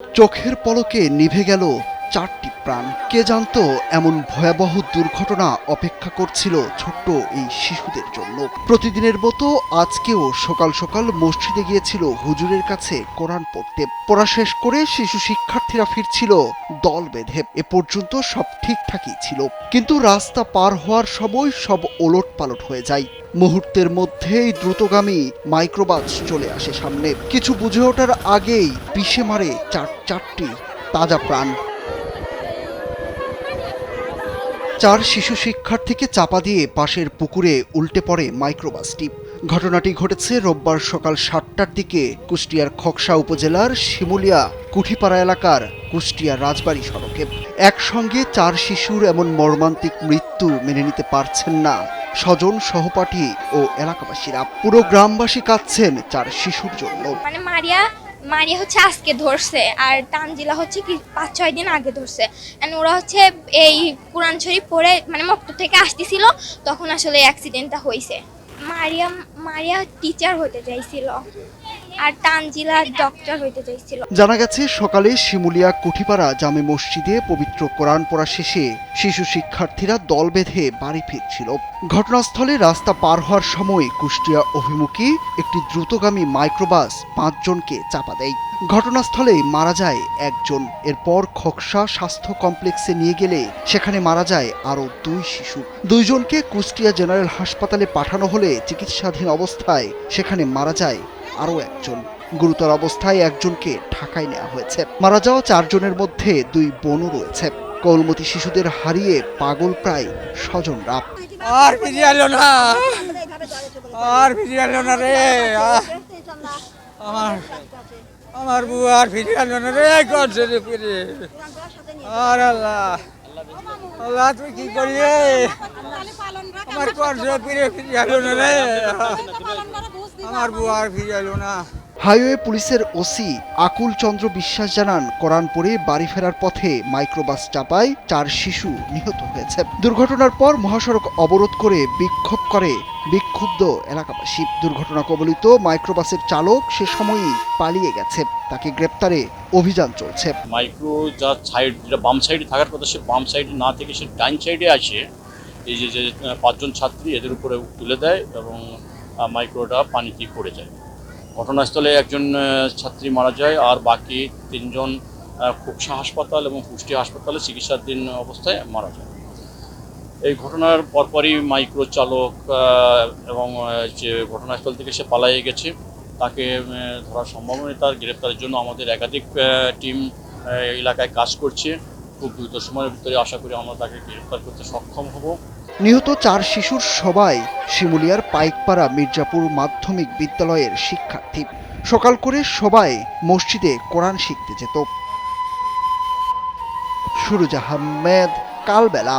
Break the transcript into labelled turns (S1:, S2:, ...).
S1: চোখের পলকে নিভে গেল ৪টি প্রাণ। কে জানতো এমন ভয়াবহ দুর্ঘটনা অপেক্ষা করছিল ছোট্ট এই শিশুদের জন্য। প্রতিদিনের মতো আজকেও সকাল সকাল মসজিদে গিয়েছিল হুজুরের কাছে কোরআন পড়তে। পড়া শেষ করে শিশু শিক্ষার্থীরা ফিরছিল দল বেঁধে। এ পর্যন্ত সব ঠিকঠাকই ছিল, কিন্তু রাস্তা পার হওয়ার সময় সব ওলটপালট হয়ে যায়। মুহূর্তের মধ্যেই দ্রুতগামী মাইক্রোবাস চলে আসে সামনে। কিছু বুঝে ওঠার আগেই পিষে মারে চারটি তাজা প্রাণ। ৪ শিশু শিক্ষার্থীকে চাপা দিয়ে পাশের পুকুরে উল্টে পড়ে মাইক্রোবাসটি। ঘটনাটি ঘটেছে রোববার সকাল ৭টার দিকে কুষ্টিয়ার খোকসা উপজেলার শিমুলিয়া কুঠিপাড়া এলাকার কুষ্টিয়া রাজবাড়ী সড়কে। একসঙ্গে ৪ শিশুর এমন মর্মান্তিক মৃত্যু মেনে নিতে পারছেন না স্বজন, সহপাঠী ও এলাকাবাসীরা। পুরো গ্রামবাসী কাঁদছেন ৪ শিশুর জন্য।
S2: মারিয়া হচ্ছে আজকে ধরছে, আর তানজিলা হচ্ছে কি ৫-৬ দিন আগে ধরছে। ওরা হচ্ছে এই কোরআন শরীফ পড়ে মক্তব থেকে আসতেছিল, তখন আসলে অ্যাক্সিডেন্টটা হয়েছে। মারিয়া টিচার হতে চাইছিল, আর তানজিলা ডক্টর হতে চাইছিল।
S1: জানা গেছে সকালে শিমুলিয়া কুঠিপাড়া জামে মসজিদে পবিত্র কোরআন পড়া শেষে শিশু শিক্ষার্থীরা দল বেঁধে বাড়ি ফিরছিল। ঘটনাস্থলে রাস্তা পার হওয়ার সময় কুষ্টিয়া অভিমুখী একটি দ্রুতগামী মাইক্রোবাস ৫ জনকে চাপা দেয়। ঘটনাস্থলেই মারা যায় একজন। এরপর খোকসা স্বাস্থ্য কমপ্লেক্সে নিয়ে গেলে সেখানে মারা যায় আরও ২ শিশু। ২ জনকে কুষ্টিয়া জেনারেল হাসপাতালে পাঠানো হলে চিকিৎসাধীন অবস্থায় সেখানে মারা যায় আরও একজন। গুরুতর অবস্থায় একজনকে ঢাকায় নেওয়া হয়েছে। মারা যাওয়া ৪ জনের মধ্যে ২ বোনও রয়েছে। কোলমতি শিশুদের হারিয়ে পাগল প্রায় স্বজনরা।
S3: আর ফিরে এলো না, আর ফিরে এলো না রে, আমার বউ আর ফিরে এলো না রে, করছে রে ফিরে। আর আল্লাহ, আল্লাহ তুই কি করি রে, আমার করছে ফিরে এলো না রে, আমার বউ আর ফিরে এলো না।
S1: হাইওয়ে পুলিশের ওসি আকুল চন্দ্র বিশ্বাস জানান, কোরআন পড়ে বাড়ি ফেরার পথে মাইক্রোবাস চাপায় ৪ শিশু নিহত হয়েছে। দুর্ঘটনার পর মহাসড়ক অবরোধ করে বিক্ষোভ করে বিক্ষুব্ধ এলাকাবাসী। দুর্ঘটনা কবলিত মাইক্রোবাসের চালক সে সময়ই পালিয়ে গেছে। তাকে গ্রেপ্তারে অভিযান চলছে।
S4: মাইক্রো যা সাইড, যেটা বাম সাইডে থাকার কথা, সে বাম সাইডে না থেকে সে ডাইন সাইডে আসে এই যে ৫ জন ছাত্রী এদের উপরে তুলে দেয় এবং মাইক্রোটা পানিতে পড়ে যায়। ঘটনাস্থলে একজন ছাত্রী মারা যায়, আর বাকি ৩ জন খোকসা হাসপাতাল এবং কুষ্টিয়া হাসপাতালে চিকিৎসাধীন অবস্থায় মারা যায়। এই ঘটনার পরপরই মাইক্রো চালক এবং যে ঘটনাস্থল থেকে সে পালিয়ে গেছে, তাকে ধরা সম্ভব নয়। তার গ্রেপ্তারের জন্য আমাদের একাধিক টিম এলাকায় কাজ করছে। খুব দ্রুত সময়ের ভিতরে আশা করি আমরা তাকে গ্রেপ্তার করতে সক্ষম হব।
S1: নিহত ৪ শিশুর সবাই শিমুলিয়ার পাইকপাড়া মির্জাপুর মাধ্যমিক বিদ্যালয়ের শিক্ষার্থী। সকাল করে সবাই মসজিদে কোরআন শিখতে যেত। সুরুজ আহমেদ, কালবেলা।